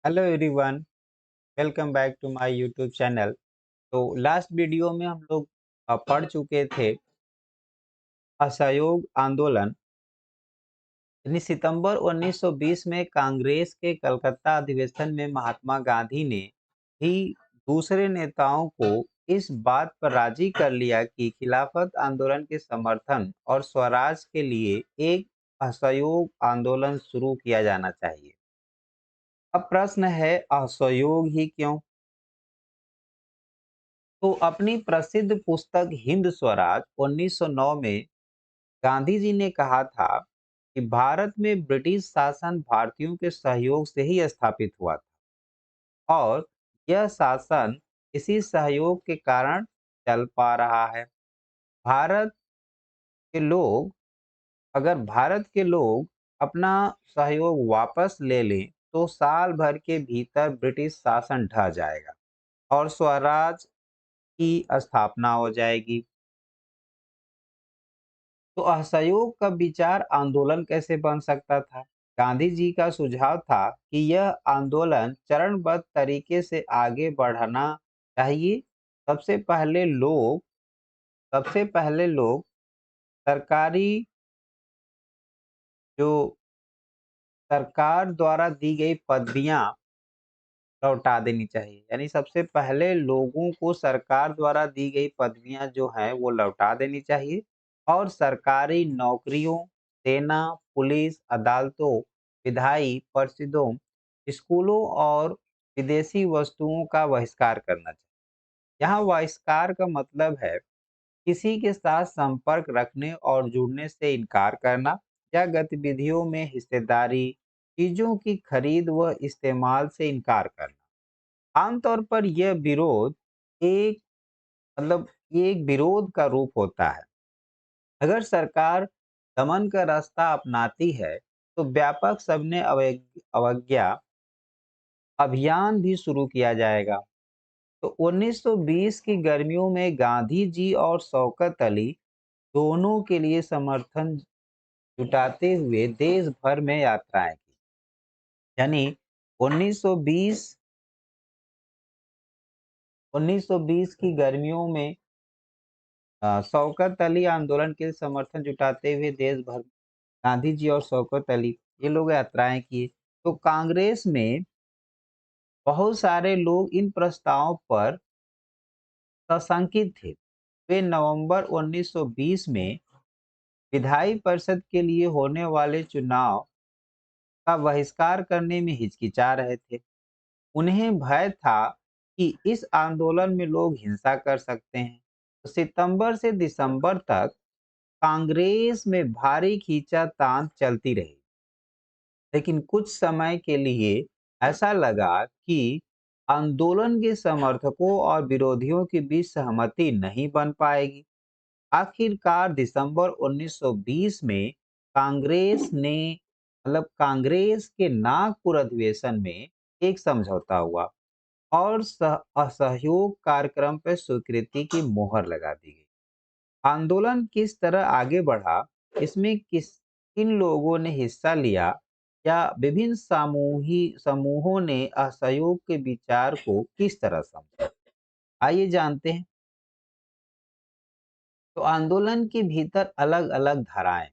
Hello everyone, welcome back to my YouTube channel. तो last video में हम लोग पढ़ चुके थे असहयोग आंदोलन। यानी सितंबर 1920 में कांग्रेस के कलकत्ता अधिवेशन में महात्मा गांधी ने ही दूसरे नेताओं को इस बात पर राजी कर लिया कि खिलाफत आंदोलन के समर्थन और स्वराज के लिए एक असहयोग आंदोलन शुरू किया जाना चाहिए। अब प्रश्न है, असहयोग ही क्यों? तो अपनी प्रसिद्ध पुस्तक हिंद स्वराज 1909 में गांधी जी ने कहा था कि भारत में ब्रिटिश शासन भारतीयों के सहयोग से ही स्थापित हुआ था और यह शासन इसी सहयोग के कारण चल पा रहा है। भारत के लोग अगर भारत के लोग अपना सहयोग वापस ले लें तो साल भर के भीतर ब्रिटिश शासन ढह जाएगा और स्वराज की स्थापना हो जाएगी। तो असहयोग का विचार आंदोलन कैसे बन सकता था? गांधी जी का सुझाव था कि यह आंदोलन चरणबद्ध तरीके से आगे बढ़ना चाहिए। सबसे पहले लोग सबसे पहले लोग सरकारी जो सरकार द्वारा दी गई पदवियां लौटा देनी चाहिए। यानी सबसे पहले लोगों को सरकार द्वारा दी गई पदवियां जो हैं वो लौटा देनी चाहिए और सरकारी नौकरियों, सेना, पुलिस, अदालतों, विधायी परिषदों, स्कूलों और विदेशी वस्तुओं का बहिष्कार करना चाहिए। यहाँ बहिष्कार का मतलब है किसी के साथ संपर्क रखने और जुड़ने से इनकार करना या गतिविधियों में हिस्सेदारी, चीजों की खरीद व इस्तेमाल से इनकार करना। आमतौर पर यह विरोध एक ये एक विरोध का रूप होता है। अगर सरकार दमन का रास्ता अपनाती है तो व्यापक सबने अवज्ञा अभियान भी शुरू किया जाएगा। तो 1920 की गर्मियों में गांधी जी और शौकत अली दोनों के लिए समर्थन जुटाते हुए देश भर में यात्राएं की। यानी 1920 1920 की गर्मियों में शौकत अली आंदोलन के समर्थन जुटाते हुए देश भर गांधी जी और शौकत अली ये लोग यात्राएं किए। तो कांग्रेस में बहुत सारे लोग इन प्रस्तावों पर सशंकित थे। वे नवंबर 1920 में विधायी परिषद के लिए होने वाले चुनाव का बहिष्कार करने में हिचकिचा रहे थे। उन्हें भय था कि इस आंदोलन में लोग हिंसा कर सकते हैं। तो सितंबर से दिसंबर तक कांग्रेस में भारी खींचातान चलती रही, लेकिन कुछ समय के लिए ऐसा लगा कि आंदोलन के समर्थकों और विरोधियों के बीच सहमति नहीं बन पाएगी। आखिरकार दिसंबर 1920 में कांग्रेस के नागपुर अधिवेशन में एक समझौता हुआ और असहयोग कार्यक्रम पर स्वीकृति की मोहर लगा दी गई। आंदोलन किस तरह आगे बढ़ा, इसमें किन लोगों ने हिस्सा लिया या विभिन्न समूहों ने असहयोग के विचार को किस तरह समझा, आइए जानते हैं। तो आंदोलन के भीतर अलग अलग धाराएं,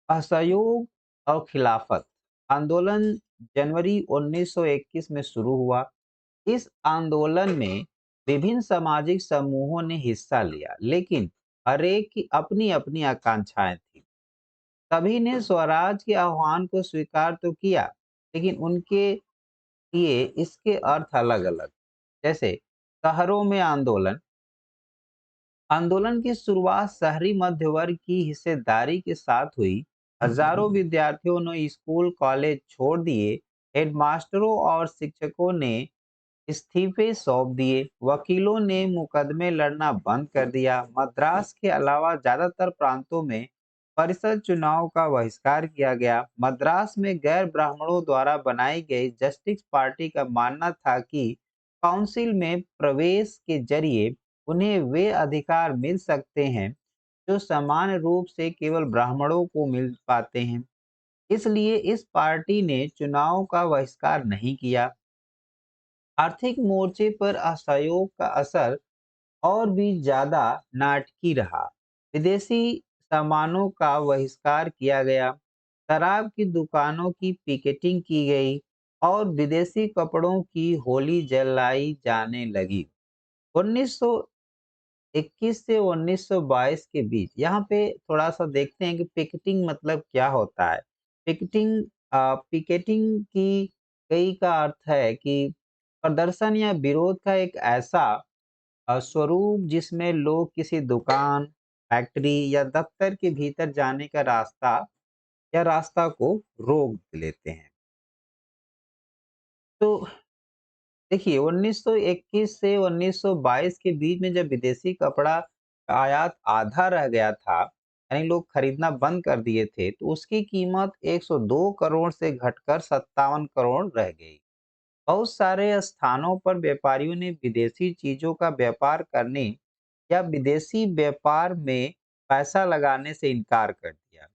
असहयोग और खिलाफत आंदोलन जनवरी 1921 में शुरू हुआ। इस आंदोलन में विभिन्न सामाजिक समूहों ने हिस्सा लिया, लेकिन हर एक की अपनी अपनी आकांक्षाएं थी। सभी ने स्वराज के आह्वान को स्वीकार तो किया, लेकिन उनके लिए इसके अर्थ अलग अलग। जैसे शहरों में आंदोलन आंदोलन की शुरुआत शहरी मध्य वर्ग की हिस्सेदारी के साथ हुई। हजारों विद्यार्थियों ने स्कूल कॉलेज छोड़ दिए। हेडमास्टरों और शिक्षकों ने इस्तीफे सौंप दिए। वकीलों ने मुकदमे लड़ना बंद कर दिया। मद्रास के अलावा ज्यादातर प्रांतों में परिषद चुनाव का बहिष्कार किया गया। मद्रास में गैर ब्राह्मणों द्वारा बनाई गई जस्टिस पार्टी का मानना था कि काउंसिल में प्रवेश के जरिए उन्हें वे अधिकार मिल सकते हैं जो सामान्य रूप से केवल ब्राह्मणों को मिल पाते हैं। इसलिए इस पार्टी ने चुनाव का बहिष्कार नहीं किया। आर्थिक मोर्चे पर असहयोग का असर और भी ज्यादा नाटकीय रहा। विदेशी सामानों का बहिष्कार किया गया, शराब की दुकानों की पिकेटिंग की गई और विदेशी कपड़ों की होली जलाई जाने लगी। 1921 से 1922 के बीच यहाँ पे थोड़ा सा देखते हैं कि पिकेटिंग मतलब क्या होता है। पिकेटिंग पिकेटिंग की कई का अर्थ है कि प्रदर्शन या विरोध का एक ऐसा स्वरूप जिसमें लोग किसी दुकान, फैक्ट्री या दफ्तर के भीतर जाने का रास्ता या रास्ता को रोक लेते हैं। तो देखिए 1921 से 1922 के बीच में जब विदेशी कपड़ा का आयात आधा रह गया था, यानी लोग खरीदना बंद कर दिए थे, तो उसकी कीमत 102 करोड़ से घटकर 57 करोड़ रह गई। बहुत सारे स्थानों पर व्यापारियों ने विदेशी चीजों का व्यापार करने या विदेशी व्यापार में पैसा लगाने से इनकार कर दिया।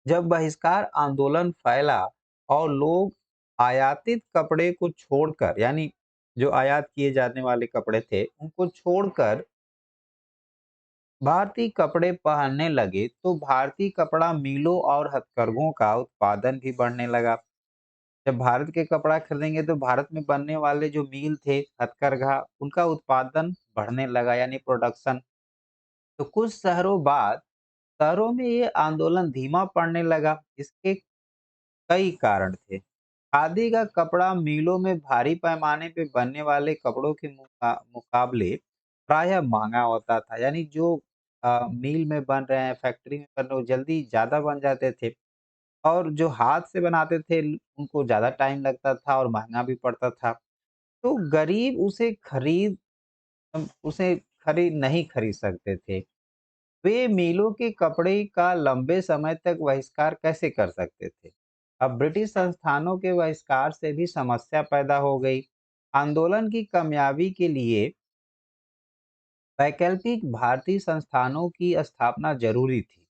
जब बहिष्कार आंदोलन फैला और लोग आयातित कपड़े को छोड़कर, यानी जो आयात किए जाने वाले कपड़े थे उनको छोड़कर भारतीय कपड़े पहनने लगे, तो भारतीय कपड़ा मिलों और हथकरघों का उत्पादन भी बढ़ने लगा। जब भारत के कपड़ा खरीदेंगे तो भारत में बनने वाले जो मील थे हथकरघा, उनका उत्पादन बढ़ने लगा, यानी प्रोडक्शन। तो कुछ शहरों बाद शहरों में ये आंदोलन धीमा पड़ने लगा। इसके कई कारण थे। खादी का कपड़ा मिलों में भारी पैमाने पे बनने वाले कपड़ों के मुकाबले प्रायः महंगा होता था, यानी जो मिल में बन रहे हैं, फैक्ट्री में बन रहे हैं, वो जल्दी ज्यादा बन जाते थे। और जो हाथ से बनाते थे उनको ज़्यादा टाइम लगता था और महँगा भी पड़ता था। तो गरीब उसे खरीद नहीं खरीद सकते थे। वे मिलों के कपड़े का लंबे समय तक बहिष्कार कैसे कर सकते थे? अब ब्रिटिश संस्थानों के बहिष्कार से भी समस्या पैदा हो गई। आंदोलन की कामयाबी के लिए वैकल्पिक भारतीय संस्थानों की स्थापना जरूरी थी,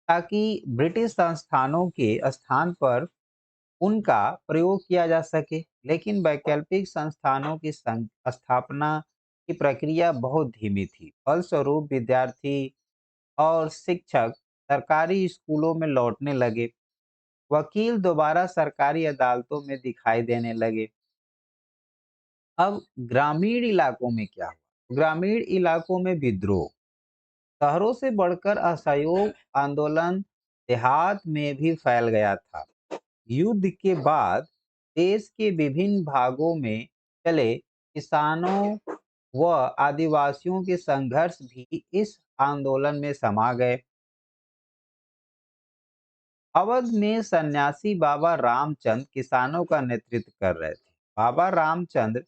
ताकि ब्रिटिश संस्थानों के स्थान पर उनका प्रयोग किया जा सके। लेकिन वैकल्पिक संस्थानों की स्थापना की प्रक्रिया बहुत धीमी थी। फलस्वरूप विद्यार्थी और शिक्षक सरकारी स्कूलों में लौटने लगे। वकील दोबारा सरकारी अदालतों में दिखाई देने लगे। अब ग्रामीण इलाकों में क्या हुआ? ग्रामीण इलाकों में विद्रोह, शहरों से बढ़कर असहयोग आंदोलन देहात में भी फैल गया था। युद्ध के बाद देश के विभिन्न भागों में चले किसानों व आदिवासियों के संघर्ष भी इस आंदोलन में समा गए। अवध में सन्यासी बाबा रामचंद्र किसानों का नेतृत्व कर रहे थे। बाबा रामचंद्र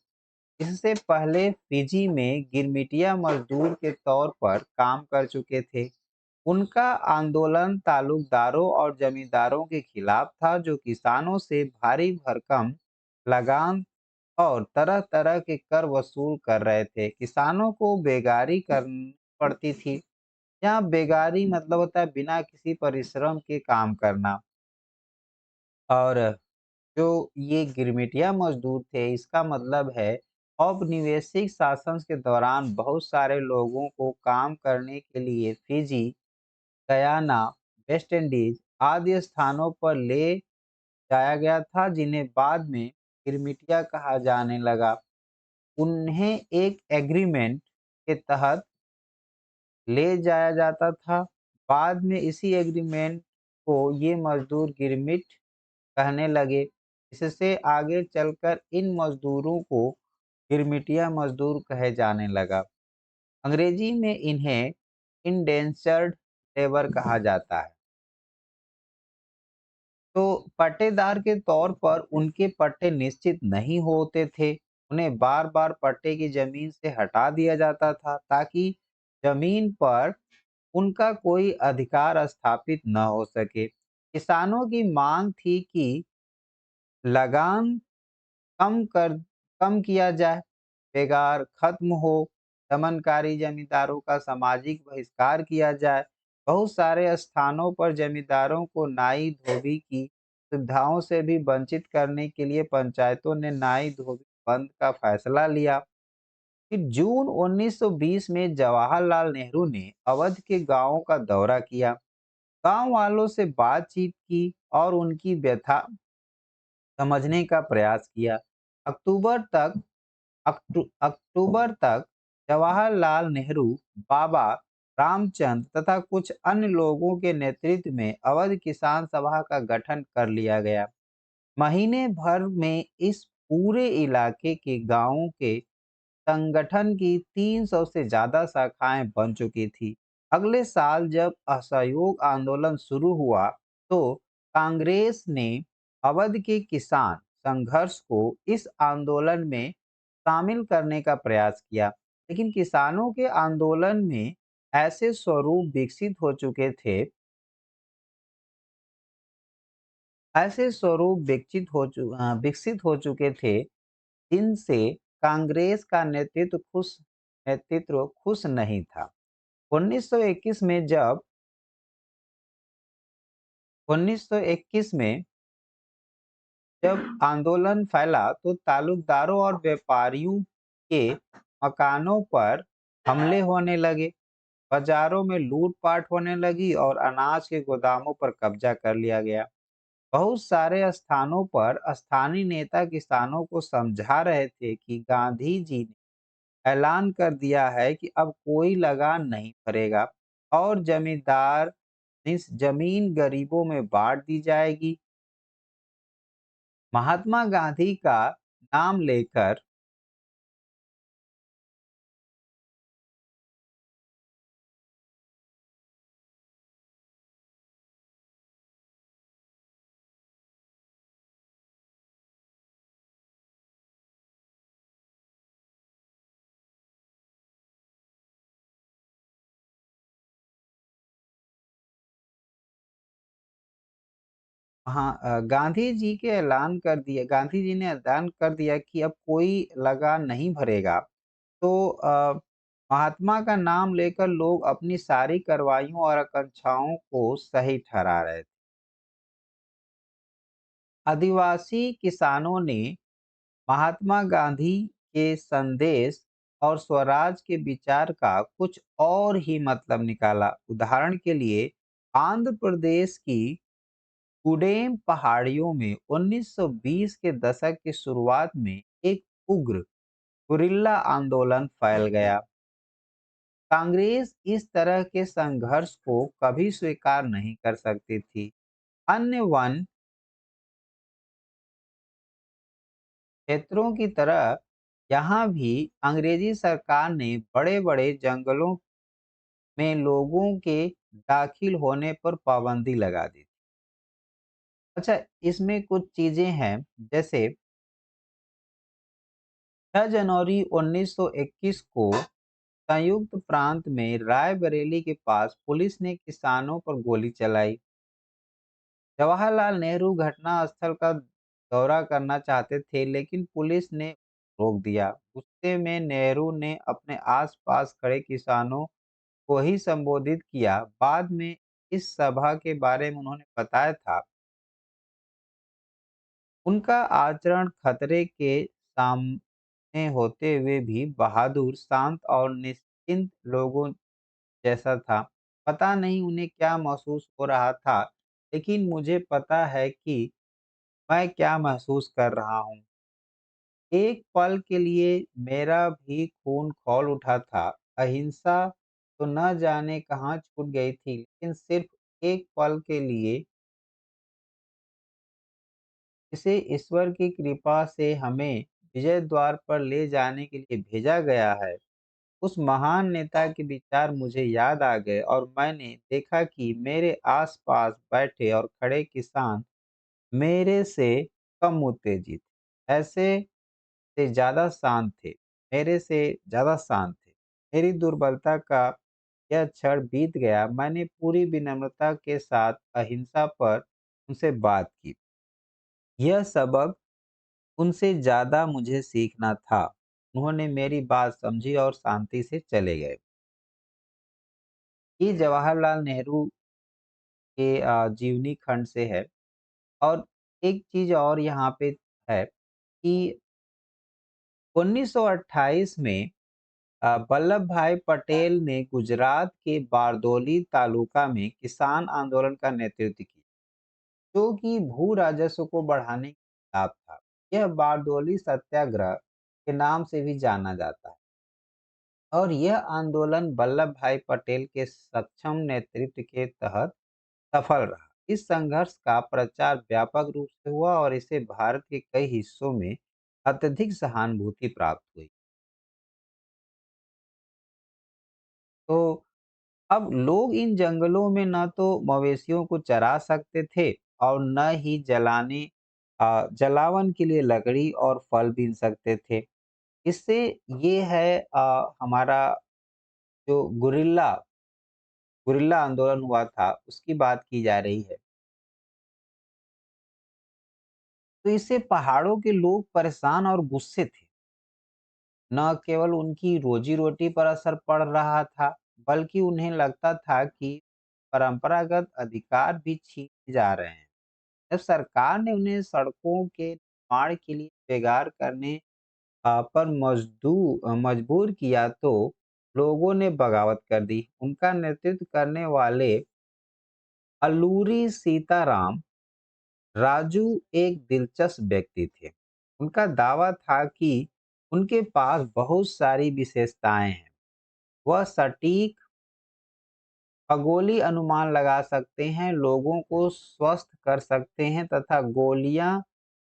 इससे पहले फिजी में गिरमिटिया मजदूर के तौर पर काम कर चुके थे। उनका आंदोलन तालुकदारों और जमींदारों के खिलाफ था, जो किसानों से भारी भरकम लगान और तरह-तरह के कर वसूल कर रहे थे। किसानों को बेगारी करनी पड़ती थी। यहाँ बेगारी मतलब होता है बिना किसी परिश्रम के काम करना। और जो ये गिरमिटिया मजदूर थे, इसका मतलब है औपनिवेशिक शासन के दौरान बहुत सारे लोगों को काम करने के लिए फिजी, गयाना, वेस्ट इंडीज आदि स्थानों पर ले जाया गया था, जिन्हें बाद में गिरमिटिया कहा जाने लगा। उन्हें एक एग्रीमेंट के तहत ले जाया जाता था। बाद में इसी एग्रीमेंट को ये मजदूर गिरमिट कहने लगे। इससे आगे चलकर इन मजदूरों को गिरमिटिया मजदूर कहे जाने लगा। अंग्रेजी में इन्हें इंडेंचर्ड लेबर कहा जाता है। तो पट्टेदार के तौर पर उनके पट्टे निश्चित नहीं होते थे। उन्हें बार बार पट्टे की जमीन से हटा दिया जाता था, ताकि जमीन पर उनका कोई अधिकार स्थापित न हो सके। किसानों की मांग थी कि लगान कम कर कम किया जाए, बेगार खत्म हो, दमनकारी जमींदारों का सामाजिक बहिष्कार किया जाए बहुत सारे स्थानों पर जमींदारों को नाई धोबी की सुविधाओं से भी वंचित करने के लिए पंचायतों ने नाई धोबी बंद का फैसला लिया। फिर जून 1920 में जवाहरलाल नेहरू ने अवध के गांवों का दौरा किया, गांव वालों से बातचीत की और उनकी व्यथा समझने का प्रयास किया। अक्टूबर तक अक्टूबर तक जवाहरलाल नेहरू, बाबा रामचंद्र तथा कुछ अन्य लोगों के नेतृत्व में अवध किसान सभा का गठन कर लिया गया। महीने भर में इस पूरे इलाके के गांवों के संगठन की 300 से ज्यादा शाखाएं बन चुकी थी। अगले साल जब असहयोग आंदोलन शुरू हुआ, तो कांग्रेस ने अवध के किसान संघर्ष को इस आंदोलन में शामिल करने का प्रयास किया, लेकिन किसानों के आंदोलन में ऐसे स्वरूप विकसित हो चुके थे जिनसे कांग्रेस का नेतृत्व खुश नहीं था। 1921 में जब 1921 में जब आंदोलन फैला, तो तालुकदारों और व्यापारियों के मकानों पर हमले होने लगे, बाजारों में लूटपाट होने लगी और अनाज के गोदामों पर कब्जा कर लिया गया। बहुत सारे स्थानों पर स्थानीय नेता किसानों को समझा रहे थे कि गांधी जी ने ऐलान कर दिया है कि अब कोई लगान नहीं भरेगा और जमींदार इस जमीन गरीबों में बांट दी जाएगी। महात्मा गांधी का नाम लेकर हाँ, गांधी जी ने ऐलान कर दिया कि अब कोई लगान नहीं भरेगा। तो महात्मा का नाम लेकर लोग अपनी सारी कार्रवाइयों और आकांक्षाओं को सही ठहरा रहे थे। आदिवासी किसानों ने महात्मा गांधी के संदेश और स्वराज के विचार का कुछ और ही मतलब निकाला। उदाहरण के लिए, आंध्र प्रदेश की कुडेम पहाड़ियों में 1920 के दशक की शुरुआत में एक उग्र गुरिल्ला आंदोलन फैल गया। कांग्रेस इस तरह के संघर्ष को कभी स्वीकार नहीं कर सकती थी। अन्य वन क्षेत्रों की तरह यहाँ भी अंग्रेजी सरकार ने बड़े-बड़े जंगलों में लोगों के दाखिल होने पर पाबंदी लगा दी। अच्छा, इसमें कुछ चीजें हैं, जैसे 6 जनवरी 1921 को संयुक्त प्रांत में रायबरेली के पास पुलिस ने किसानों पर गोली चलाई। जवाहरलाल नेहरू घटना स्थल का दौरा करना चाहते थे, लेकिन पुलिस ने रोक दिया। गुस्से में नेहरू ने अपने आसपास खड़े किसानों को ही संबोधित किया। बाद में इस सभा के बारे में उन्होंने बताया था, उनका आचरण खतरे के सामने होते हुए भी बहादुर, शांत और निश्चिंत लोगों जैसा था। पता नहीं उन्हें क्या महसूस हो रहा था, लेकिन मुझे पता है कि मैं क्या महसूस कर रहा हूँ। एक पल के लिए मेरा भी खून खौल उठा था। अहिंसा तो न जाने कहाँ छूट गई थी, लेकिन सिर्फ एक पल के लिए इसे ईश्वर की कृपा से हमें विजय द्वार पर ले जाने के लिए भेजा गया है। उस महान नेता के विचार मुझे याद आ गए और मैंने देखा कि मेरे आसपास बैठे और खड़े किसान मेरे से कम उत्तेजित, ऐसे से ज़्यादा शांत थे, मेरे से ज़्यादा शांत थे। मेरी दुर्बलता का यह क्षण बीत गया। मैंने पूरी विनम्रता के साथ अहिंसा पर उनसे बात की। यह सबक उनसे ज़्यादा मुझे सीखना था। उन्होंने मेरी बात समझी और शांति से चले गए। ये जवाहरलाल नेहरू के जीवनी खंड से है। और एक चीज़ और यहाँ पे है कि 1928 में वल्लभ भाई पटेल ने गुजरात के बारदोली तालुका में किसान आंदोलन का नेतृत्व किया, जो कि भू राजस्व को बढ़ाने के खिलाफ था। यह बारदोली सत्याग्रह के नाम से भी जाना जाता है और यह आंदोलन वल्लभ भाई पटेल के सक्षम नेतृत्व के तहत सफल रहा। इस संघर्ष का प्रचार व्यापक रूप से हुआ और इसे भारत के कई हिस्सों में अत्यधिक सहानुभूति प्राप्त हुई। तो अब लोग इन जंगलों में न तो मवेशियों को चरा सकते थे और न ही जलावन के लिए लकड़ी और फल बीन सकते थे। इससे ये है हमारा जो गुरिल्ला आंदोलन हुआ था उसकी बात की जा रही है। तो इससे पहाड़ों के लोग परेशान और गुस्से थे। न केवल उनकी रोजी-रोटी पर असर पड़ रहा था, बल्कि उन्हें लगता था कि परंपरागत अधिकार भी छीने जा रहे हैं। जब सरकार ने उन्हें सड़कों के निर्माण के लिए बेगार करने पर मजबूर किया तो लोगों ने बगावत कर दी। उनका नेतृत्व करने वाले अल्लूरी सीताराम राजू एक दिलचस्प व्यक्ति थे। उनका दावा था कि उनके पास बहुत सारी विशेषताएं हैं। वह सटीक खगोलीय अनुमान लगा सकते हैं, लोगों को स्वस्थ कर सकते हैं तथा गोलियां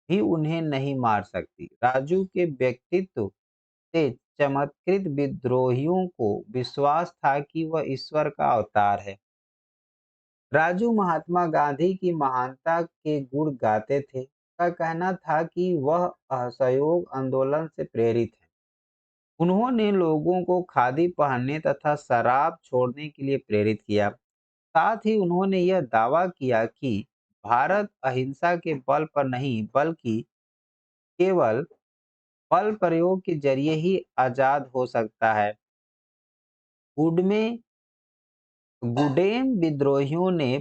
भी उन्हें नहीं मार सकती। राजू के व्यक्तित्व से चमत्कृत विद्रोहियों को विश्वास था कि वह ईश्वर का अवतार है। राजू महात्मा गांधी की महानता के गुण गाते थे। उनका कहना था कि वह असहयोग आंदोलन से प्रेरित है। उन्होंने लोगों को खादी पहनने तथा शराब छोड़ने के लिए प्रेरित किया। साथ ही उन्होंने यह दावा किया कि भारत अहिंसा के बल पर नहीं बल्कि केवल बल प्रयोग के जरिए ही आजाद हो सकता है। गुडमे गुडेम विद्रोहियों ने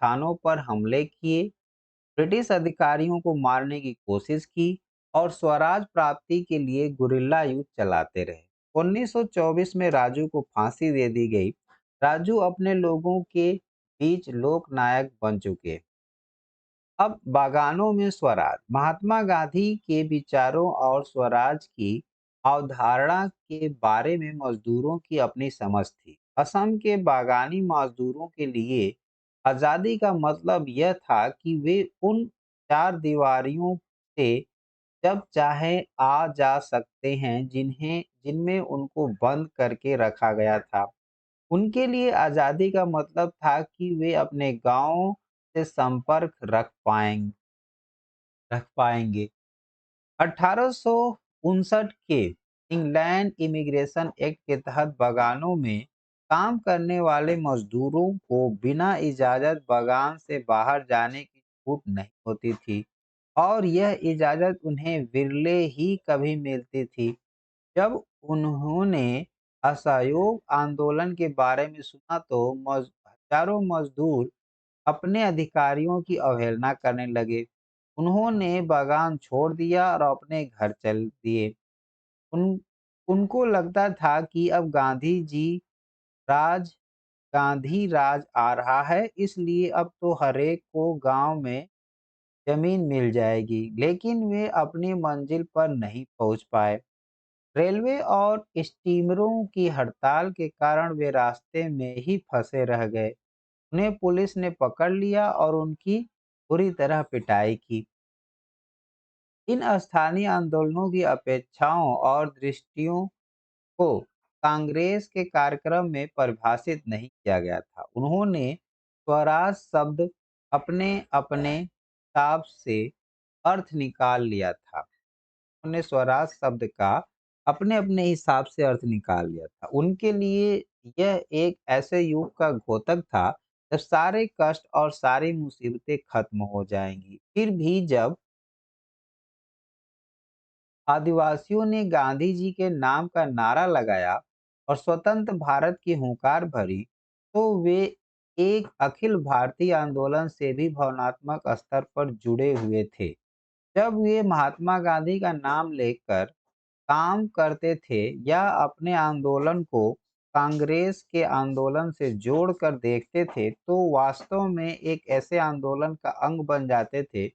थानों पर हमले किए, ब्रिटिश अधिकारियों को मारने की कोशिश की और स्वराज प्राप्ति के लिए गुरिल्ला युद्ध चलाते रहे। 1924 में राजू को फांसी दे दी गई। राजू अपने लोगों के बीच लोकनायक बन चुके। अब बागानों में स्वराज। महात्मा गांधी के विचारों और स्वराज की अवधारणा के बारे में मजदूरों की अपनी समझ थी। असम के बागानी मजदूरों के लिए आजादी का मतलब यह था कि वे उन चार दीवारियों से जब चाहे आ जा सकते हैं जिन्हें जिनमें उनको बंद करके रखा गया था। उनके लिए आजादी का मतलब था कि वे अपने गांव से संपर्क रख पाएंगे। 1859 के इंग्लैंड इमिग्रेशन एक्ट के तहत बागानों में काम करने वाले मजदूरों को बिना इजाजत बागान से बाहर जाने की छूट नहीं होती थी और यह इजाजत उन्हें विरले ही कभी मिलती थी। जब उन्होंने असहयोग आंदोलन के बारे में सुना तो हजारों मजदूर अपने अधिकारियों की अवहेलना करने लगे। उन्होंने बागान छोड़ दिया और अपने घर चल दिए। उन उनको लगता था कि अब राज गांधी राज आ रहा है, इसलिए अब तो हरेक को गांव में जमीन मिल जाएगी। लेकिन वे अपनी मंजिल पर नहीं पहुंच पाए। रेलवे और स्टीमरों की हड़ताल के कारण वे रास्ते में ही फंसे रह गए। उन्हें पुलिस ने पकड़ लिया और उनकी बुरी तरह पिटाई की। इन स्थानीय आंदोलनों की अपेक्षाओं और दृष्टियों को कांग्रेस के कार्यक्रम में परिभाषित नहीं किया गया था। उन्होंने स्वराज शब्द अपने अपने हिसाब से अर्थ निकाल लिया था। उन्होंने स्वराज शब्द का अपने अपने हिसाब से अर्थ निकाल लिया था। उनके लिए यह एक ऐसे युग का घोतक था जब सारे कष्ट और सारी मुसीबतें खत्म हो जाएंगी। फिर भी जब आदिवासियों ने गांधी जी के नाम का नारा लगाया और स्वतंत्र भारत की हुंकार भरी, तो वे एक अखिल भारतीय आंदोलन से भी भावनात्मक स्तर पर जुड़े हुए थे। जब वे महात्मा गांधी का नाम लेकर काम करते थे या अपने आंदोलन को कांग्रेस के आंदोलन से जोड़कर देखते थे, तो वास्तव में एक ऐसे आंदोलन का अंग बन जाते थे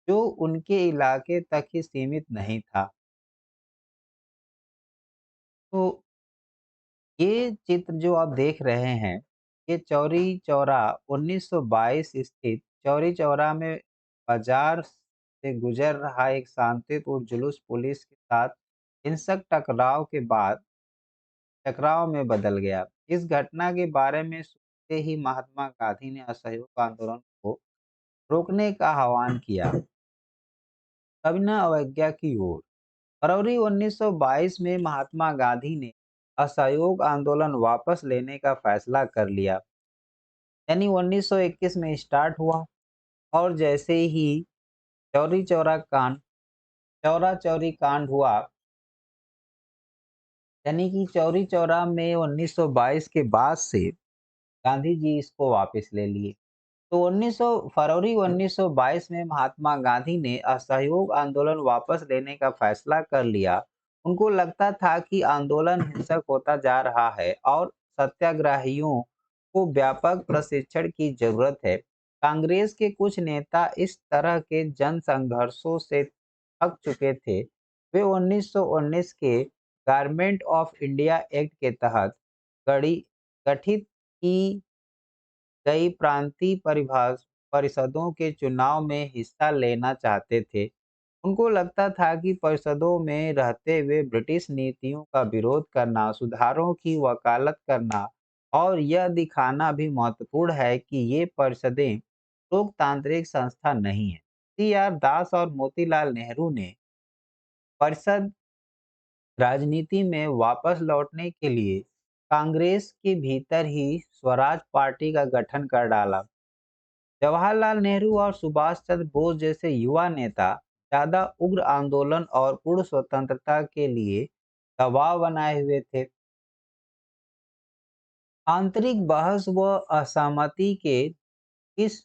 जो उनके इलाके तक ही सीमित नहीं था। तो ये चित्र जो आप देख रहे हैं, ये चौरी चौरा 1922 स्थित चौरी चौरा में बाजार से गुजर रहा एक शांतिपूर्ण जुलूस पुलिस के साथ हिंसक टकराव में बदल गया। इस घटना के बारे में सुनते ही महात्मा गांधी ने असहयोग आंदोलन को रोकने का आह्वान किया। सविनय अवज्ञा की ओर फरवरी 1922 में महात्मा गांधी ने असहयोग आंदोलन वापस लेने का फैसला कर लिया, यानी 1921 में स्टार्ट हुआ। और जैसे ही चौरी चौरा कांड चौरा चौरी कांड हुआ, यानी कि चौरी चौरा में 1922 के बाद से गांधी जी इसको वापस ले लिए। तो 1900 फरवरी 1922 में महात्मा गांधी ने असहयोग आंदोलन वापस लेने का फैसला कर लिया। उनको लगता था कि आंदोलन हिंसक होता जा रहा है और सत्याग्रहियों को व्यापक प्रशिक्षण की जरूरत है। कांग्रेस के कुछ नेता इस तरह के जन संघर्षों से थक चुके थे। वे 1919 के गारमेंट ऑफ इंडिया एक्ट के तहत गढ़ी गठित की कई प्रांतीय परिषदों के चुनाव में हिस्सा लेना चाहते थे। उनको लगता था कि परिषदों में रहते हुए ब्रिटिश नीतियों का विरोध करना, सुधारों की वकालत करना और यह दिखाना भी महत्वपूर्ण है कि ये परिषदें लोकतांत्रिक संस्था नहीं है। सी आर दास और मोतीलाल नेहरू ने परिषद राजनीति में वापस लौटने के लिए कांग्रेस के भीतर ही स्वराज पार्टी का गठन कर डाला। जवाहरलाल नेहरू और सुभाष चंद्र बोस जैसे युवा नेता ज्यादा उग्र आंदोलन और पूर्ण स्वतंत्रता के लिए दबाव बनाए हुए थे। आंतरिक बहस व असहमति के इस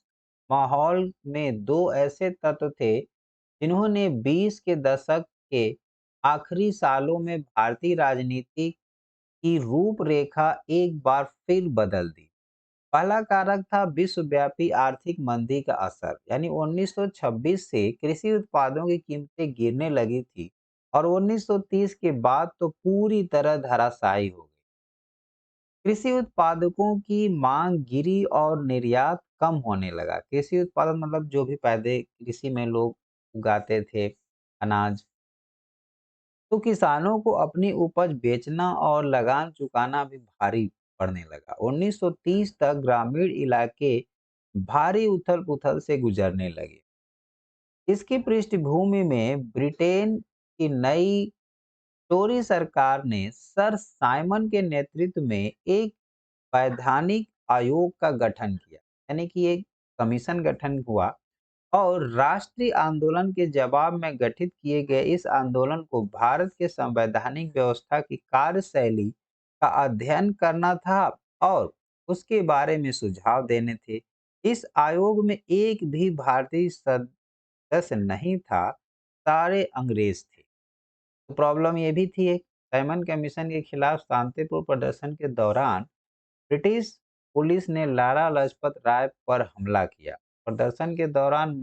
माहौल में दो ऐसे तत्व थे जिन्होंने 20 के दशक के आखिरी सालों में भारतीय राजनीति की रूपरेखा एक बार फिर बदल दी। पहला कारक था विश्वव्यापी आर्थिक मंदी का असर, यानी 1926 से कृषि उत्पादों की कीमतें गिरने लगी थी और 1930 के बाद तो पूरी तरह धराशायी हो गई। कृषि उत्पादकों की मांग गिरी और निर्यात कम होने लगा। कृषि उत्पादन मतलब जो भी पौधे कृषि में लोग उगाते थे, अनाज, तो किसानों को अपनी उपज बेचना और लगान चुकाना भी भारी पड़ने लगा। 1930 तक ग्रामीण इलाके भारी उथल-पुथल से गुजरने लगे। इसकी पृष्ठभूमि में ब्रिटेन की नई टोरी सरकार ने सर साइमन के नेतृत्व में एक वैधानिक आयोग का गठन किया, यानी कि एक कमीशन गठन हुआ और राष्ट्रीय आंदोलन के जवाब में गठित किए गए इस आंदोलन को भारत के संवैधानिक व्यवस्था की कार्यशैली का अध्ययन करना था और उसके बारे में सुझाव देने थे। इस आयोग में एक भी भारतीय सदस्य नहीं था, सारे अंग्रेज थे। तो प्रॉब्लम ये भी थी, एक साइमन कमीशन के खिलाफ शांतिपूर्ण प्रदर्शन के दौरान ब्रिटिश पुलिस ने लाला लाजपत राय पर हमला किया। प्रदर्शन के दौरान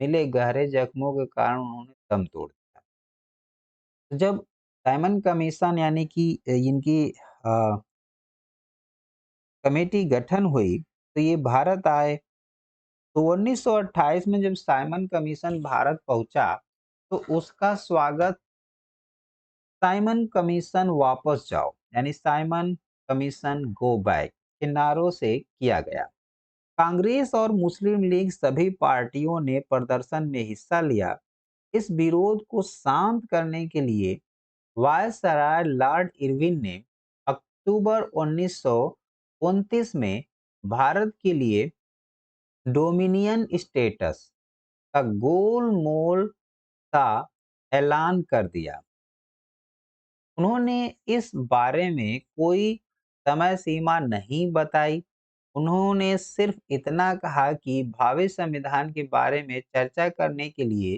मिले गहरे जख्मों के कारण उन्होंने दम तोड़ दिया। तो जब साइमन कमीशन यानी कि इनकी अ, कमेटी गठन हुई, तो ये भारत आए। तो 1928 में जब साइमन कमीशन भारत पहुंचा, तो उसका स्वागत साइमन कमीशन वापस जाओ, यानी साइमन कमीशन गो बैक के नारों से किया गया। कांग्रेस और मुस्लिम लीग सभी पार्टियों ने प्रदर्शन में हिस्सा लिया। इस विरोध को शांत करने के लिए वायसराय लॉर्ड इरविन ने अक्टूबर 1929 में भारत के लिए डोमिनियन स्टेटस का गोलमोल सा ऐलान कर दिया। उन्होंने इस बारे में कोई समय सीमा नहीं बताई। उन्होंने सिर्फ इतना कहा कि भावी संविधान के बारे में चर्चा करने के लिए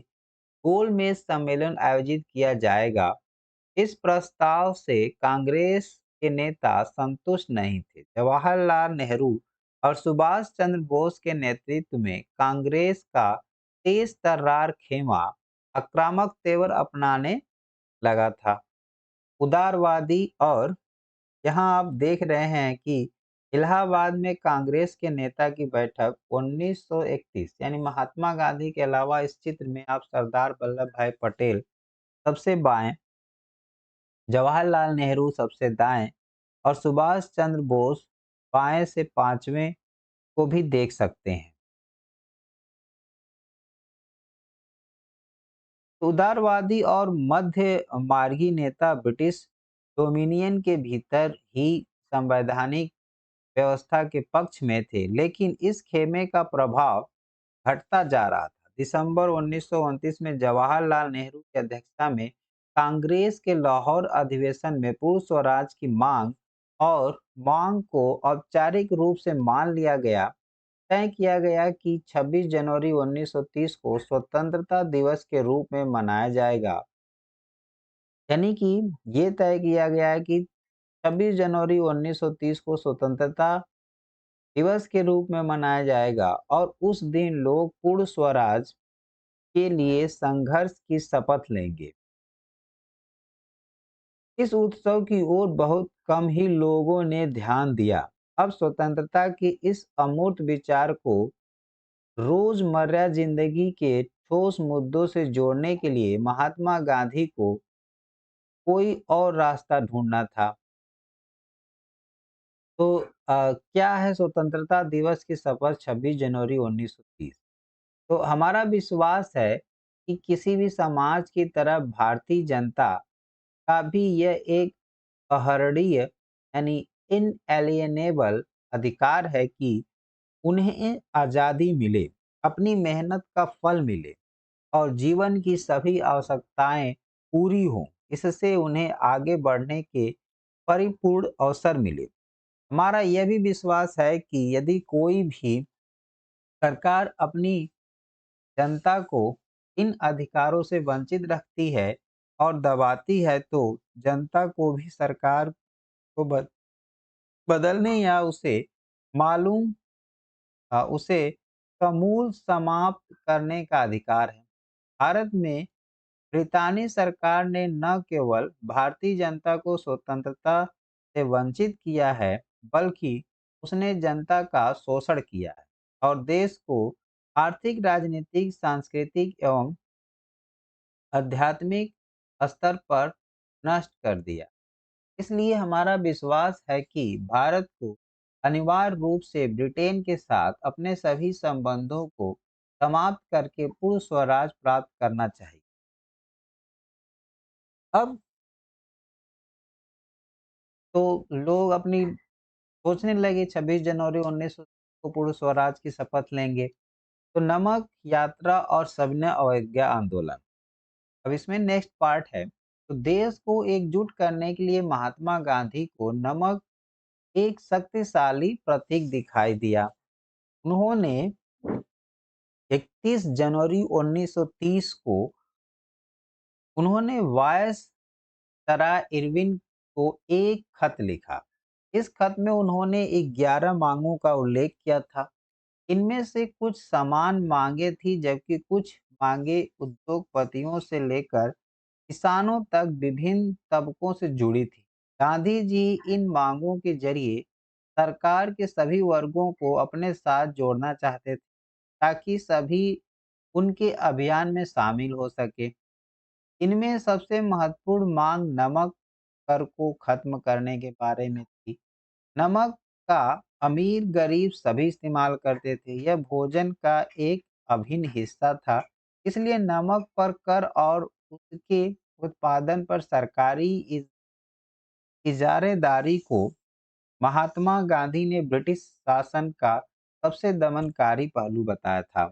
गोलमेज सम्मेलन आयोजित किया जाएगा। इस प्रस्ताव से कांग्रेस के नेता संतुष्ट नहीं थे। जवाहरलाल नेहरू और सुभाष चंद्र बोस के नेतृत्व में कांग्रेस का तेज तर्रार खेमा आक्रामक तेवर अपनाने लगा था। उदारवादी और यहाँ आप देख रहे हैं कि इलाहाबाद में कांग्रेस के नेता की बैठक 1931 यानी महात्मा गांधी के अलावा इस चित्र में आप सरदार वल्लभ भाई पटेल सबसे बाएं, जवाहरलाल नेहरू सबसे दाएं और सुभाष चंद्र बोस बाएं से पांचवें को भी देख सकते हैं। उदारवादी और मध्य मार्गी नेता ब्रिटिश डोमिनियन के भीतर ही संवैधानिक व्यवस्था के पक्ष में थे, लेकिन इस खेमे का प्रभाव घटता जा रहा था। दिसंबर 1929 में जवाहरलाल नेहरू की अध्यक्षता में कांग्रेस के लाहौर अधिवेशन में पूर्ण स्वराज की मांग को औपचारिक रूप से मान लिया गया। तय किया गया कि 26 जनवरी 1930 को स्वतंत्रता दिवस के रूप में मनाया जाएगा। यानी कि ये तय किया गया है कि 26 जनवरी 1930 को स्वतंत्रता दिवस के रूप में मनाया जाएगा और उस दिन लोग पूर्ण स्वराज के लिए संघर्ष की शपथ लेंगे। इस उत्सव की ओर बहुत कम ही लोगों ने ध्यान दिया। अब स्वतंत्रता के इस अमूर्त विचार को रोजमर्रा जिंदगी के ठोस मुद्दों से जोड़ने के लिए महात्मा गांधी को कोई और रास्ता ढूंढना था। तो क्या है स्वतंत्रता दिवस की शपथ 26 जनवरी 1930? तो हमारा विश्वास है कि किसी भी समाज की तरह भारतीय जनता का भी यह एक अहरणीय यानी इनएलिएनेबल अधिकार है कि उन्हें आज़ादी मिले, अपनी मेहनत का फल मिले और जीवन की सभी आवश्यकताएं पूरी हों। इससे उन्हें आगे बढ़ने के परिपूर्ण अवसर मिले। हमारा यह भी विश्वास है कि यदि कोई भी सरकार अपनी जनता को इन अधिकारों से वंचित रखती है और दबाती है, तो जनता को भी सरकार को बदलने या मालूम उसे समूल समाप्त करने का अधिकार है। भारत में ब्रितानी सरकार ने न केवल भारतीय जनता को स्वतंत्रता से वंचित किया है, बल्कि उसने जनता का शोषण किया है और देश को आर्थिक, राजनीतिक, सांस्कृतिक एवं आध्यात्मिक स्तर पर नष्ट कर दिया। इसलिए हमारा विश्वास है कि भारत को अनिवार्य रूप से ब्रिटेन के साथ अपने सभी संबंधों को समाप्त करके पूर्ण स्वराज प्राप्त करना चाहिए। अब तो लोग अपनी सोचने लगे 26 जनवरी 1900 को पूर्ण स्वराज की शपथ लेंगे। तो नमक यात्रा और सविनय अवज्ञा आंदोलन, अब इसमें नेक्स्ट पार्ट है। तो देश को एकजुट करने के लिए महात्मा गांधी को नमक एक शक्तिशाली प्रतीक दिखाई दिया। उन्होंने 31 जनवरी 1930 को उन्होंने वायस सराय इरविन को एक खत लिखा। इस खत में उन्होंने 11 मांगों का उल्लेख किया था। इनमें से कुछ समान मांगे थी, जबकि कुछ मांगे उद्योगपतियों से लेकर किसानों तक विभिन्न तबकों से जुड़ी थी। गांधी जी इन मांगों के जरिए सरकार के सभी वर्गों को अपने साथ जोड़ना चाहते थे, ताकि सभी उनके अभियान में शामिल हो सके। इनमें सबसे महत्वपूर्ण मांग नमक कर को खत्म करने के बारे में थी। नमक का अमीर गरीब सभी इस्तेमाल करते थे। यह भोजन का एक अभिन्न हिस्सा था। इसलिए नमक पर कर और उसके उत्पादन पर सरकारी इजारेदारी को महात्मा गांधी ने ब्रिटिश शासन का सबसे दमनकारी पहलू बताया था।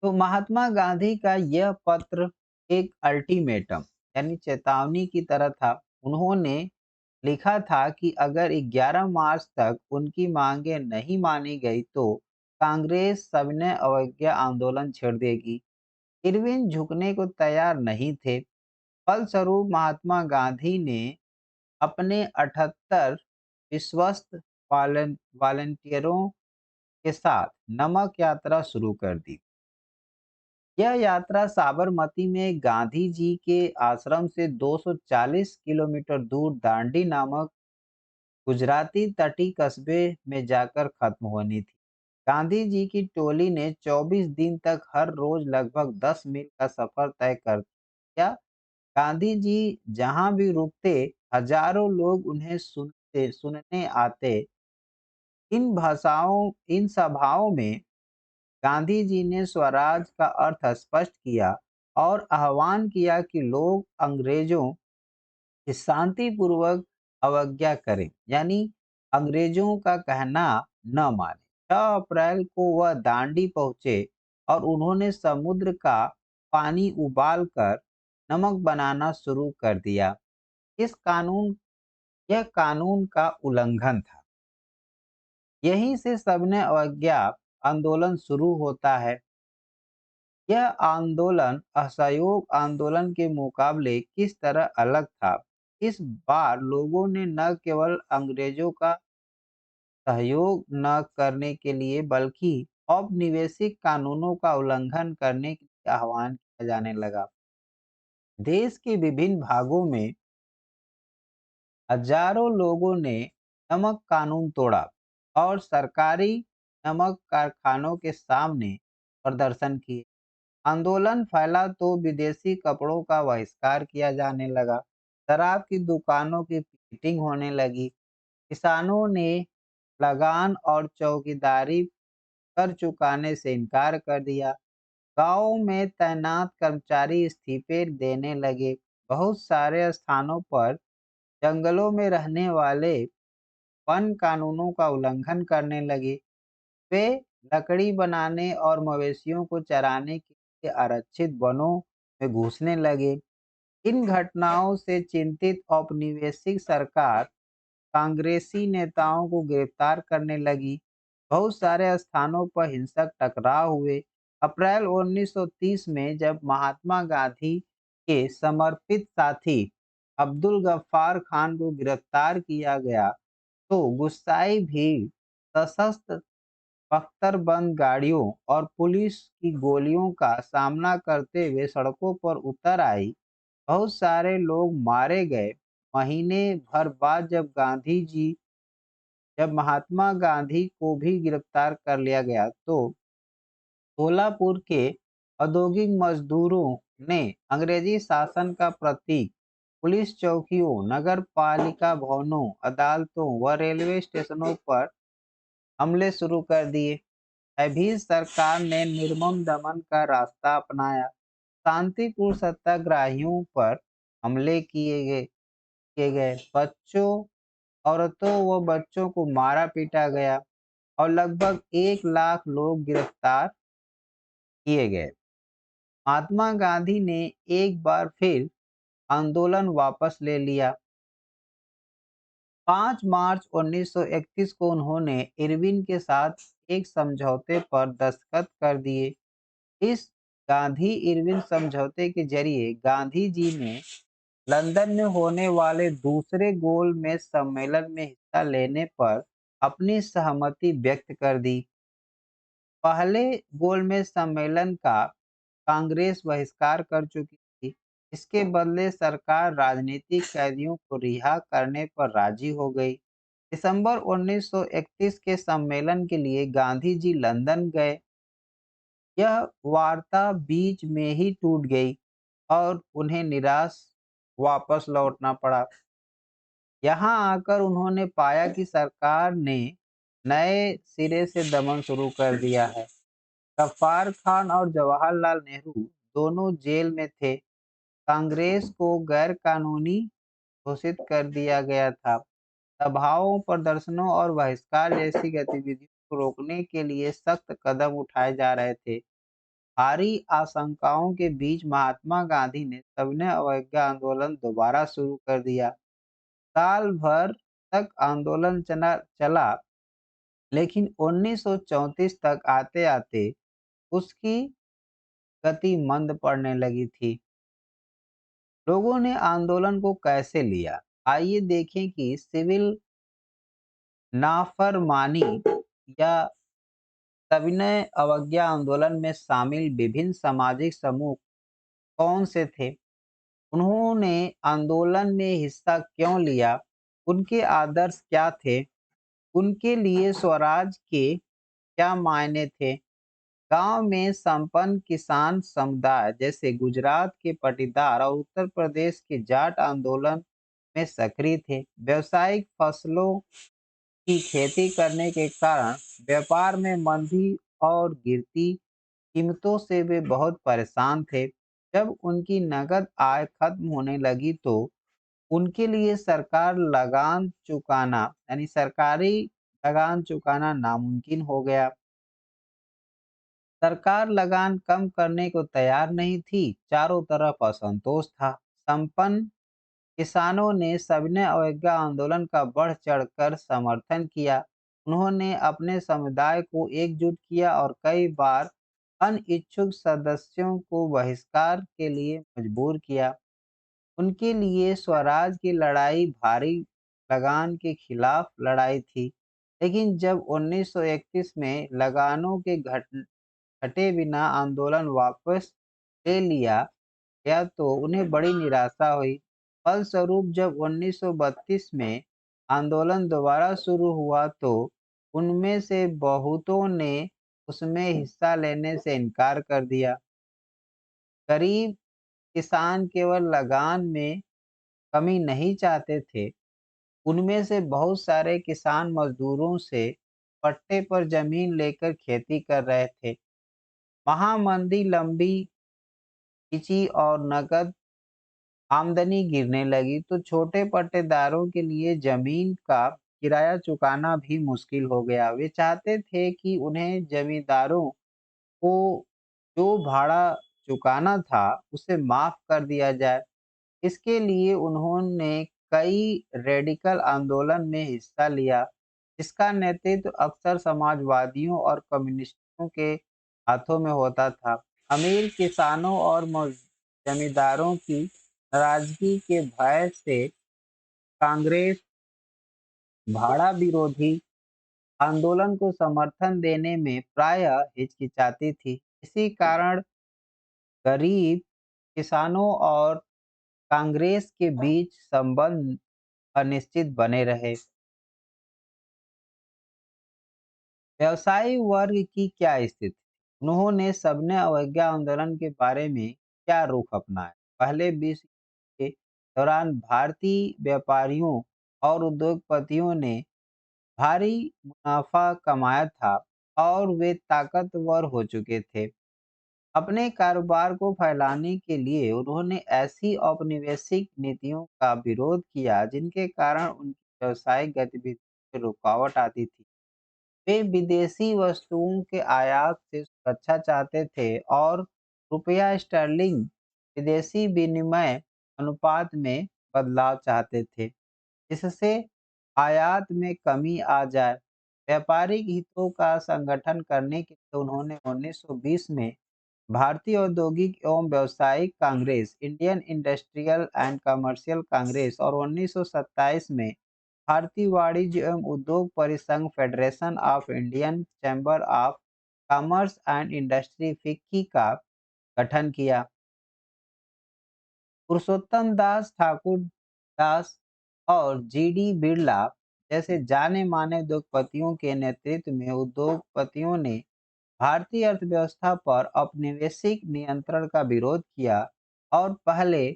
तो महात्मा गांधी का यह पत्र एक अल्टीमेटम यानी चेतावनी की तरह था। उन्होंने लिखा था कि अगर 11 मार्च तक उनकी मांगें नहीं मानी गई तो कांग्रेस सविनय अवज्ञा आंदोलन छेड़ देगी। इरविन झुकने को तैयार नहीं थे। फलस्वरूप महात्मा गांधी ने अपने 78 विश्वस्त वॉलंटियरों के साथ नमक यात्रा शुरू कर दी। यह यात्रा साबरमती में गांधी जी के आश्रम से 240 किलोमीटर दूर दांडी नामक गुजराती तटीय कस्बे में जाकर खत्म होनी थी। गांधी जी की टोली ने 24 दिन तक हर रोज लगभग 10 मील का सफर तय कर किया। गांधी जी जहां भी रुकते, हजारों लोग उन्हें सुनने आते। इन सभाओं में गांधी जी ने स्वराज का अर्थ स्पष्ट किया और आह्वान किया कि लोग अंग्रेजों की शांतिपूर्वक अवज्ञा करें, यानी अंग्रेजों का कहना न माने। 6 अप्रैल को वह दांडी पहुंचे और उन्होंने समुद्र का पानी उबालकर नमक बनाना शुरू कर दिया। इस कानून यह कानून का उल्लंघन था। यहीं से सबने अवज्ञा आंदोलन शुरू होता है। यह आंदोलन असहयोग आंदोलन के मुकाबले किस तरह अलग था? इस बार लोगों ने न केवल अंग्रेजों का सहयोग न करने के लिए बल्कि औपनिवेशिक कानूनों का उल्लंघन करने के लिए आह्वान किया जाने लगा। देश के विभिन्न भागों में हजारों लोगों ने नमक कानून तोड़ा और सरकारी नमक कारखानों के सामने प्रदर्शन किए। आंदोलन फैला तो विदेशी कपड़ों का बहिष्कार किया जाने लगा। शराब की दुकानों की पिकेटिंग होने लगी। किसानों ने लगान और चौकीदारी कर चुकाने से इनकार कर दिया। गांव में तैनात कर्मचारी इस्तीफे देने लगे। बहुत सारे स्थानों पर जंगलों में रहने वाले वन कानूनों का उल्लंघन करने लगे। वे लकड़ी बनाने और मवेशियों को चराने के लिए आरक्षित वनों में घुसने लगे। इन घटनाओं से चिंतित औपनिवेशिक सरकार कांग्रेसी नेताओं को गिरफ्तार करने लगी। बहुत सारे स्थानों पर हिंसक टकराव हुए। अप्रैल 1930 में जब महात्मा गांधी के समर्पित साथी अब्दुल गफ्फार खान को गिरफ्तार किया गया तो गुस्साई भीड़ सशस्त्र बख्तरबंद गाड़ियों और पुलिस की गोलियों का सामना करते हुए सड़कों पर उतर आई। बहुत सारे लोग मारे गए। महीने भर बाद जब महात्मा गांधी को भी गिरफ्तार कर लिया गया तो सोलापुर के औद्योगिक मजदूरों ने अंग्रेजी शासन का प्रतीक पुलिस चौकियों, नगर पालिका भवनों, अदालतों व रेलवे स्टेशनों पर हमले शुरू कर दिए। अभी सरकार ने निर्मम दमन का रास्ता अपनाया। शांतिपूर्ण सत्याग्रहियों पर हमले किए गए। बच्चों, औरतों व बच्चों को मारा पीटा गया और लगभग 1 लाख लोग गिरफ्तार किए गए। महात्मा गांधी ने एक बार फिर आंदोलन वापस ले लिया। 5 मार्च 1931 को उन्होंने इरविन के साथ एक समझौते पर दस्तखत कर दिए। इस गांधी इरविन समझौते के जरिए गांधी जी ने लंदन में होने वाले दूसरे गोलमेज सम्मेलन में हिस्सा लेने पर अपनी सहमति व्यक्त कर दी। पहले गोलमेज सम्मेलन का कांग्रेस बहिष्कार कर चुकी थी। इसके बदले सरकार राजनीतिक कैदियों को रिहा करने पर राजी हो गई। दिसंबर 1931 के सम्मेलन के लिए गांधी जी लंदन गए। यह वार्ता बीच में ही टूट गई और उन्हें निराश वापस लौटना पड़ा। यहाँ आकर उन्होंने पाया कि सरकार ने नए सिरे से दमन शुरू कर दिया है। गफ्फार खान और जवाहरलाल नेहरू दोनों जेल में थे। कांग्रेस को गैर कानूनी घोषित कर दिया गया था। सभाओं, प्रदर्शनों और बहिष्कार जैसी गतिविधियों को रोकने के लिए सख्त कदम उठाए जा रहे थे। भारी आशंकाओं के बीच महात्मा गांधी ने सविनय अवज्ञा आंदोलन दोबारा शुरू कर दिया। साल भर तक आंदोलन चला चला, लेकिन 1934 तक आते-आते उसकी गति मंद पड़ने लगी थी। लोगों ने आंदोलन को कैसे लिया? आइए देखें कि सिविल नाफरमानी या सविनय अवज्ञा आंदोलन में शामिल विभिन्न सामाजिक समूह कौन से थे? उन्होंने आंदोलन में हिस्सा क्यों लिया? उनके आदर्श क्या थे? उनके लिए स्वराज के क्या मायने थे? गांव में संपन्न किसान समुदाय जैसे गुजरात के पाटीदार और उत्तर प्रदेश के जाट आंदोलन में सक्रिय थे। व्यावसायिक फसलों की खेती करने के कारण व्यापार में मंदी और गिरती कीमतों से वे बहुत परेशान थे। जब उनकी नकद आय खत्म होने लगी तो उनके लिए सरकारी लगान चुकाना नामुमकिन हो गया। सरकार लगान कम करने को तैयार नहीं थी, चारों तरफ असंतोष था। संपन्न किसानों ने सविनय अवज्ञा आंदोलन का बढ़ चढ़कर समर्थन किया। उन्होंने अपने समुदाय को एकजुट किया और कई बार अनिच्छुक सदस्यों को बहिष्कार के लिए मजबूर किया। उनके लिए स्वराज की लड़ाई भारी लगान के खिलाफ लड़ाई थी। लेकिन जब 1931 में लगानों के घटे बिना आंदोलन वापस ले लिया गया तो उन्हें बड़ी निराशा हुई। फलस्वरूप जब 1932 में आंदोलन दोबारा शुरू हुआ तो उनमें से बहुतों ने उसमें हिस्सा लेने से इनकार कर दिया। गरीब किसान केवल लगान में कमी नहीं चाहते थे, उनमें से बहुत सारे किसान मजदूरों से पट्टे पर जमीन लेकर खेती कर रहे थे। महामंदी लंबी खिंची और नकद आमदनी गिरने लगी तो छोटे पट्टेदारों के लिए जमीन का किराया चुकाना भी मुश्किल हो गया। वे चाहते थे कि उन्हें जमींदारों को जो भाड़ा चुकाना था उसे माफ कर दिया जाए। इसके लिए उन्होंने कई रेडिकल आंदोलन में हिस्सा लिया, जिसका नेतृत्व अक्सर समाजवादियों और कम्युनिस्टों के हाथों में होता था। अमीर किसानों और जमींदारों की नाराजगी के भय से कांग्रेस भाड़ा विरोधी आंदोलन को समर्थन देने में प्रायः हिचकिचाती थी। इसी कारण गरीब किसानों और कांग्रेस के बीच संबंध अनिश्चित बने रहे। व्यवसायी वर्ग की क्या स्थिति? उन्होंने सविनय अवज्ञा आंदोलन के बारे में क्या रुख अपनाया? पहले विश्व युद्ध के दौरान भारतीय व्यापारियों और उद्योगपतियों ने भारी मुनाफा कमाया था और वे ताकतवर हो चुके थे। अपने कारोबार को फैलाने के लिए उन्होंने ऐसी औपनिवेशिक नीतियों का विरोध किया जिनके कारण उनकी व्यावसायिक गतिविधियों में रुकावट आती थी। वे विदेशी वस्तुओं के आयात से सुरक्षा चाहते थे और रुपया स्टर्लिंग विदेशी विनिमय अनुपात में बदलाव चाहते थे, जिससे आयात में कमी आ जाए। व्यापारिक हितों का संगठन करने के लिए उन्होंने 1920 में भारतीय औद्योगिक एवं व्यावसायिक Congress Indian industrial and commercial Congress और 1927 में भारतीय वाणिज्य एवं उद्योग परिसंघ federation of Indian chamber of commerce and industry FICCI का गठन किया। पुरुषोत्तम दास ठाकुर दास और जीडी बिरला जैसे जाने माने उद्योगपतियों के नेतृत्व में उद्योगपतियों ने भारतीय अर्थव्यवस्था पर औपनिवेशिक नियंत्रण का विरोध किया और पहले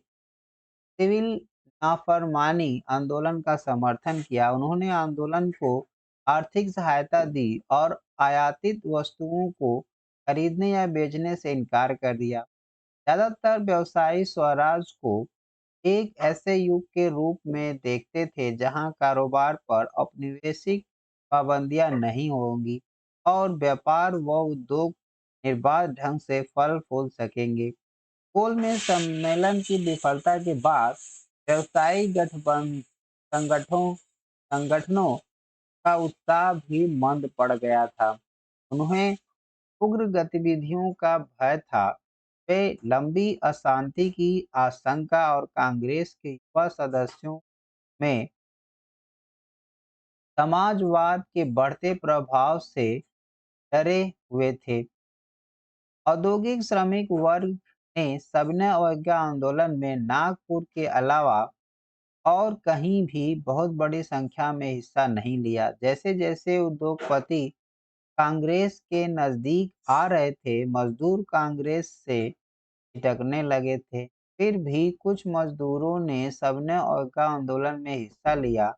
सिविल नाफरमानी आंदोलन का समर्थन किया। उन्होंने आंदोलन को आर्थिक सहायता दी और आयातित वस्तुओं को खरीदने या बेचने से इनकार कर दिया। ज्यादातर व्यवसायी स्वराज को एक ऐसे युग के रूप में देखते थे जहां कारोबार पर औपनिवेशिक पाबंदियां नहीं होंगी और व्यापार व उद्योग निर्बाध ढंग से फल फूल सकेंगे। पोल में सम्मेलन की विफलता के बाद व्यवसायिक गठबंधन संगठनों का उत्साह भी मंद पड़ गया था। उन्हें उग्र गतिविधियों का भय था। वे लंबी अशांति की आशंका और कांग्रेस के युवा सदस्यों में समाजवाद के बढ़ते प्रभाव से डरे हुए थे। औद्योगिक श्रमिक वर्ग ने सविनय अवज्ञा आंदोलन में नागपुर के अलावा और कहीं भी बहुत बड़ी संख्या में हिस्सा नहीं लिया। जैसे जैसे उद्योगपति कांग्रेस के नजदीक आ रहे थे, मजदूर कांग्रेस से झिटकने लगे थे। फिर भी कुछ मजदूरों ने सविनय अवज्ञा आंदोलन में हिस्सा लिया।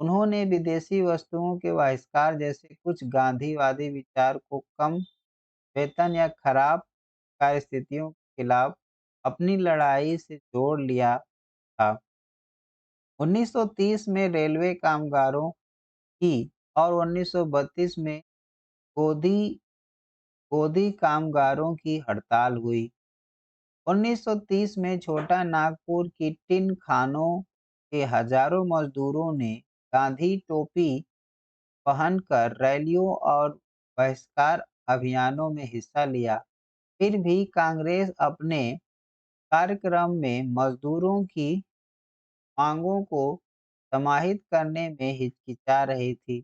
उन्होंने विदेशी वस्तुओं के बहिष्कार जैसे कुछ गांधीवादी विचार को कम वेतन या खराब परिस्थितियों के खिलाफ अपनी लड़ाई से जोड़ लिया था। 1930 में रेलवे कामगारों की और 1932 में गोदी गोदी कामगारों की हड़ताल हुई। 1930 में छोटा नागपुर की टिन खानों के हजारों मजदूरों ने गांधी टोपी पहनकर रैलियों और बहिष्कार अभियानों में हिस्सा लिया। फिर भी कांग्रेस अपने कार्यक्रम में मजदूरों की मांगों को समाहित करने में हिचकिचा रही थी।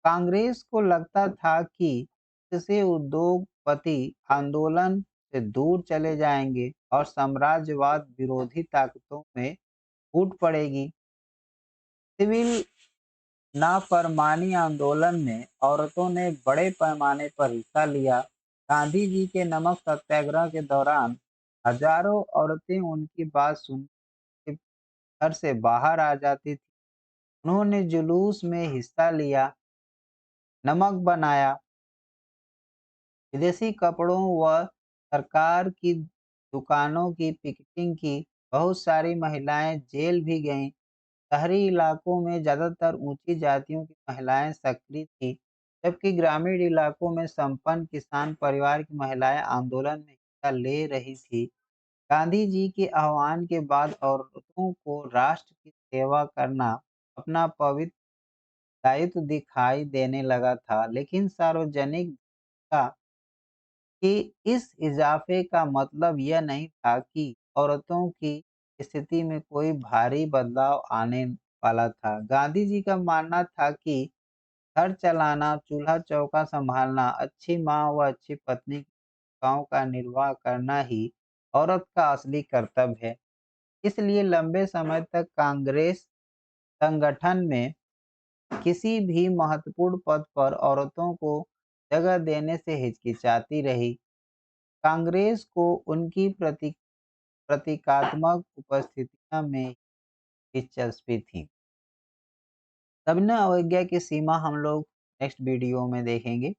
कांग्रेस को लगता था कि इससे उद्योगपति आंदोलन से दूर चले जाएंगे और साम्राज्यवाद विरोधी ताकतों में फूट पड़ेगी। सिविल नाफरमानी आंदोलन में औरतों ने बड़े पैमाने पर हिस्सा लिया। गांधी जी के नमक सत्याग्रह के दौरान हजारों औरतें उनकी बात सुन के घर से बाहर आ जाती थी। उन्होंने जुलूस में हिस्सा लिया, नमक बनाया, विदेशी कपड़ों व सरकार की दुकानों की पिकेटिंग की। बहुत सारी महिलाएं जेल भी गईं। शहरी इलाकों में ज़्यादातर ऊंची जातियों की महिलाएं सक्रिय थीं, जबकि ग्रामीण इलाकों में संपन्न किसान परिवार की महिलाएं आंदोलन में हिस्सा ले रही थीं। गांधी जी के आह्वान के बाद औरतों को राष्ट्र की सेवा करना अपना पवित्र दायित्व दिखाई देने लगा था, लेकिन सार्वजनिक का कि इस इजाफे का मतलब यह नहीं था कि औरतों की स्थिति में कोई भारी बदलाव आने वाला था। गांधी जी का मानना था कि घर चलाना, चूल्हा-चौका संभालना, अच्छी माँ व अच्छी पत्नी गाँव का निर्वाह करना ही औरत का असली कर्तव्य है। इसलिए लंबे समय तक कांग्रेस संगठन में किसी भी महत्वपूर्ण पद पर औरतों को जगह देने से हिचकिचाती रही। कांग्रेस को उनकी प्रतीकात्मक उपस्थितियों में दिलचस्पी थी। सविनय अवज्ञा की सीमा हम लोग नेक्स्ट वीडियो में देखेंगे।